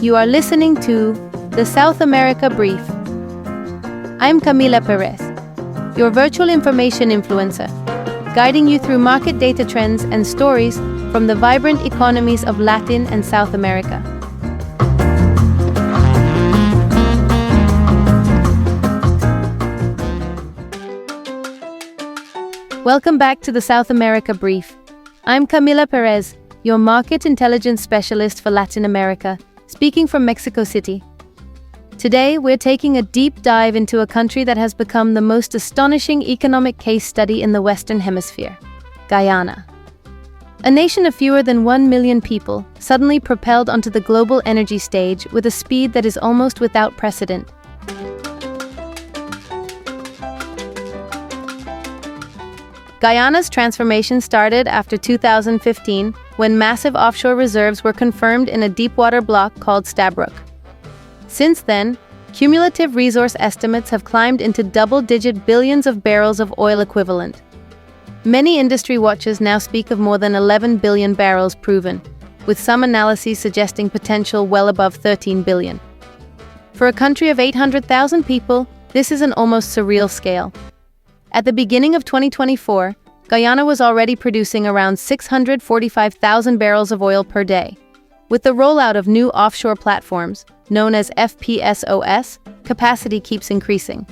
You are listening to the South America Brief. I'm Camila Perez, your virtual information influencer, guiding you through market data trends and stories from the vibrant economies of Latin and South America. Welcome back to the South America Brief. I'm Camila Perez, your market intelligence specialist for Latin America, speaking from Mexico City. Today, we're taking a deep dive into a country that has become the most astonishing economic case study in the Western Hemisphere, Guyana. A nation of fewer than 1 million people, suddenly propelled onto the global energy stage with a speed that is almost without precedent. Guyana's transformation started after 2015, when massive offshore reserves were confirmed in a deepwater block called Stabroek. Since then, cumulative resource estimates have climbed into double-digit billions of barrels of oil equivalent. Many industry watchers now speak of more than 11 billion barrels proven, with some analyses suggesting potential well above 13 billion. For a country of 800,000 people, this is an almost surreal scale. At the beginning of 2024, Guyana was already producing around 645,000 barrels of oil per day. With the rollout of new offshore platforms, known as FPSOs, capacity keeps increasing.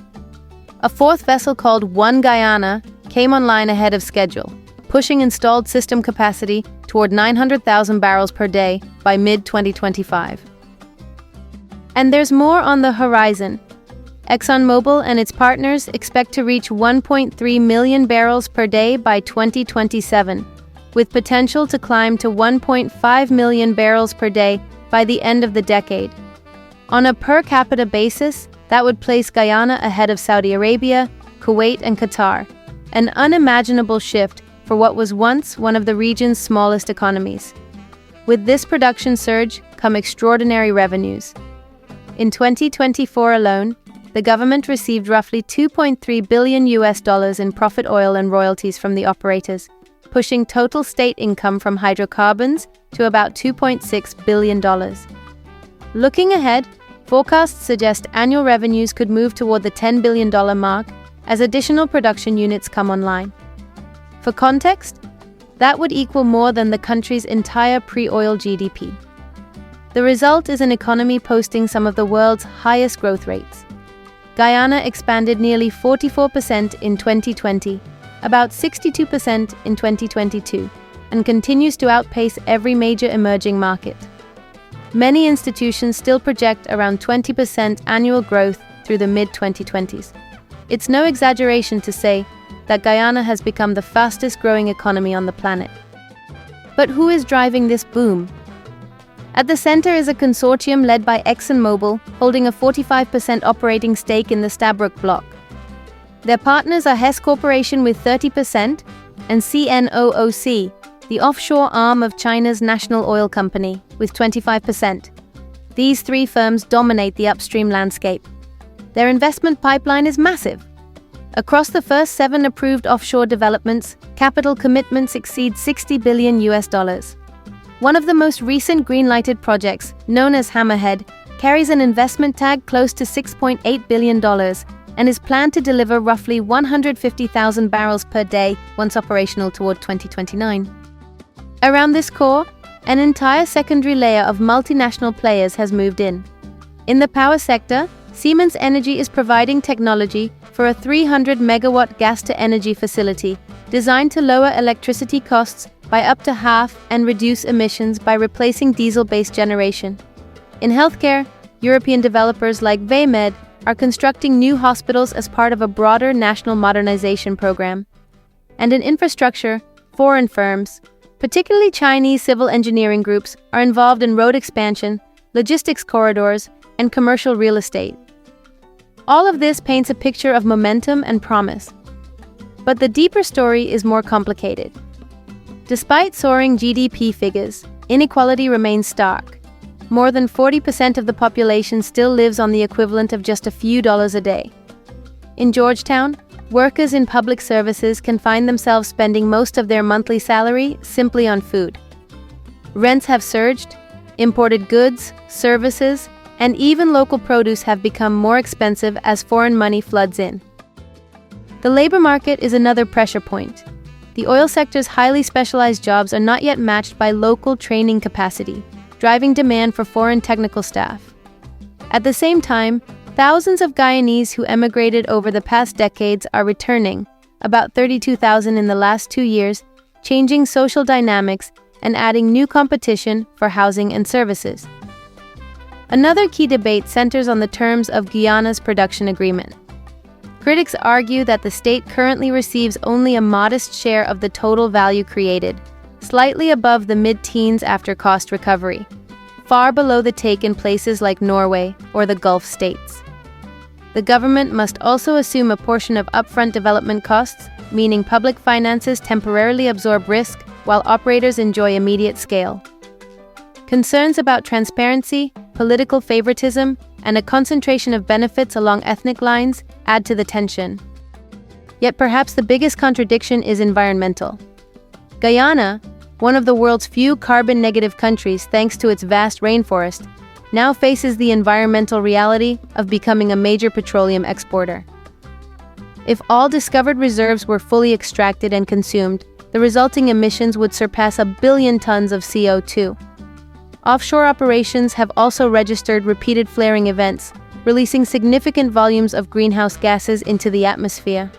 A fourth vessel called One Guyana came online ahead of schedule, pushing installed system capacity toward 900,000 barrels per day by mid-2025. And there's more on the horizon. ExxonMobil and its partners expect to reach 1.3 million barrels per day by 2027, with potential to climb to 1.5 million barrels per day by the end of the decade. On a per capita basis, that would place Guyana ahead of Saudi Arabia, Kuwait, and Qatar, an unimaginable shift for what was once one of the region's smallest economies. With this production surge come extraordinary revenues. In 2024 alone, the government received roughly $2.3 billion in profit oil and royalties from the operators, pushing total state income from hydrocarbons to about $2.6 billion. Looking ahead, forecasts suggest annual revenues could move toward the $10 billion mark as additional production units come online. For context, that would equal more than the country's entire pre-oil GDP. The result is an economy posting some of the world's highest growth rates. Guyana expanded nearly 44% in 2020, about 62% in 2022, and continues to outpace every major emerging market. Many institutions still project around 20% annual growth through the mid-2020s. It's no exaggeration to say that Guyana has become the fastest-growing economy on the planet. But who is driving this boom? At the center is a consortium led by ExxonMobil, holding a 45% operating stake in the Stabroek block. Their partners are Hess Corporation with 30% and CNOOC, the offshore arm of China's national oil company, with 25%. These three firms dominate the upstream landscape. Their investment pipeline is massive. Across the first 7 approved offshore developments, capital commitments exceed $60 billion. One of the most recent green-lighted projects, known as Hammerhead, carries an investment tag close to $6.8 billion and is planned to deliver roughly 150,000 barrels per day once operational toward 2029. Around this core, an entire secondary layer of multinational players has moved in. In the power sector, Siemens Energy is providing technology for a 300-megawatt gas-to-energy facility designed to lower electricity costs by up to half and reduce emissions by replacing diesel-based generation. In healthcare, European developers like Vaymed are constructing new hospitals as part of a broader national modernization program. And in infrastructure, foreign firms, particularly Chinese civil engineering groups, are involved in road expansion, logistics corridors, and commercial real estate. All of this paints a picture of momentum and promise. But the deeper story is more complicated. Despite soaring GDP figures, inequality remains stark. More than 40% of the population still lives on the equivalent of just a few dollars a day. In Georgetown, workers in public services can find themselves spending most of their monthly salary simply on food. Rents have surged, Imported goods, services, and even local produce have become more expensive as foreign money floods in. The labor market is another pressure point. The oil sector's highly specialized jobs are not yet matched by local training capacity, driving demand for foreign technical staff. At the same time, thousands of Guyanese who emigrated over the past decades are returning, about 32,000 in the last 2 years, changing social dynamics and adding new competition for housing and services. Another key debate centers on the terms of Guyana's production agreement. Critics argue that the state currently receives only a modest share of the total value created, slightly above the mid-teens after cost recovery, far below the take in places like Norway or the Gulf states. The government must also assume a portion of upfront development costs, meaning public finances temporarily absorb risk while operators enjoy immediate scale. Concerns about transparency, political favoritism, and a concentration of benefits along ethnic lines add to the tension. Yet perhaps the biggest contradiction is environmental. Guyana, one of the world's few carbon-negative countries thanks to its vast rainforest, now faces the environmental reality of becoming a major petroleum exporter. If all discovered reserves were fully extracted and consumed, the resulting emissions would surpass 1 billion tons of CO2. Offshore operations have also registered repeated flaring events, releasing significant volumes of greenhouse gases into the atmosphere.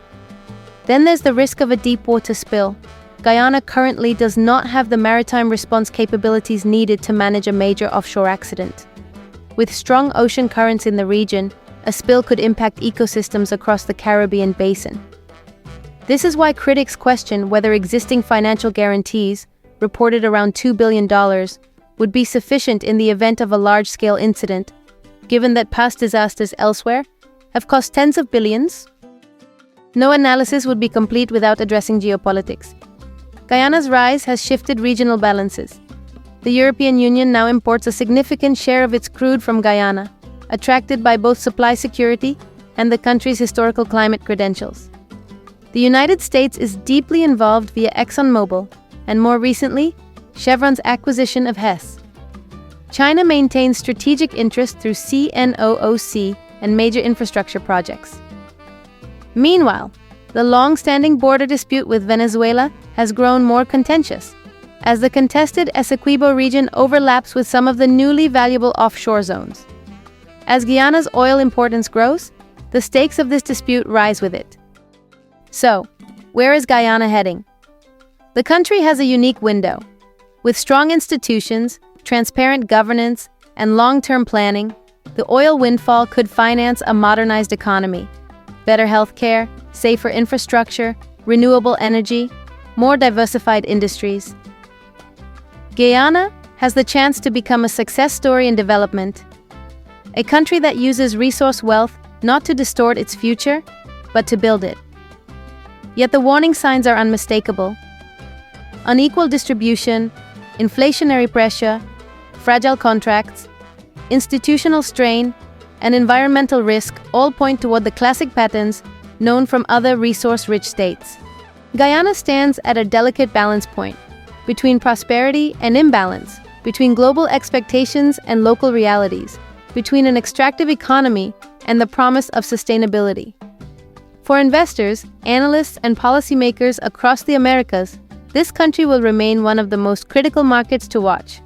Then there's the risk of a deep water spill. Guyana currently does not have the maritime response capabilities needed to manage a major offshore accident. With strong ocean currents in the region, a spill could impact ecosystems across the Caribbean basin. This is why critics question whether existing financial guarantees, reported around $2 billion, would be sufficient in the event of a large-scale incident, given that past disasters elsewhere have cost tens of billions. No analysis would be complete without addressing geopolitics. Guyana's rise has shifted regional balances. The European Union now imports a significant share of its crude from Guyana, attracted by both supply security and the country's historical climate credentials. The United States is deeply involved via ExxonMobil, and more recently, Chevron's acquisition of Hess. China maintains strategic interest through CNOOC and major infrastructure projects. Meanwhile, the long-standing border dispute with Venezuela has grown more contentious, as the contested Essequibo region overlaps with some of the newly valuable offshore zones. As Guyana's oil importance grows, the stakes of this dispute rise with it. So, where is Guyana heading? The country has a unique window. With strong institutions, transparent governance, and long-term planning, the oil windfall could finance a modernized economy, better healthcare, safer infrastructure, renewable energy, more diversified industries. Guyana has the chance to become a success story in development, a country that uses resource wealth not to distort its future, but to build it. Yet the warning signs are unmistakable. Unequal distribution, inflationary pressure, fragile contracts, institutional strain, and environmental risk all point toward the classic patterns known from other resource-rich states. Guyana stands at a delicate balance point between prosperity and imbalance, between global expectations and local realities, between an extractive economy and the promise of sustainability. For investors, analysts, and policymakers across the Americas, this country will remain one of the most critical markets to watch.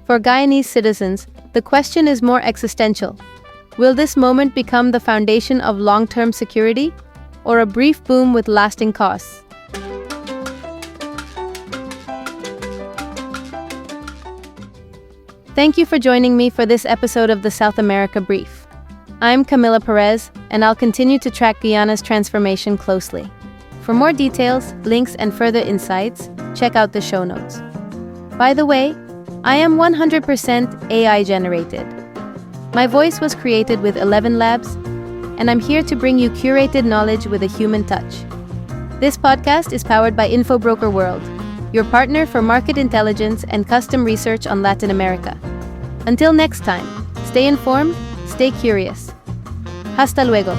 For Guyanese citizens, the question is more existential. Will this moment become the foundation of long-term security, or a brief boom with lasting costs? Thank you for joining me for this episode of the South America Brief. I'm Camila Perez, and I'll continue to track Guyana's transformation closely. For more details, links, and further insights, check out the show notes. By the way, I am 100% AI generated. My voice was created with 11 Labs, and I'm here to bring you curated knowledge with a human touch. This podcast is powered by InfoBroker World, your partner for market intelligence and custom research on Latin America. Until next time, stay informed, stay curious. Hasta luego.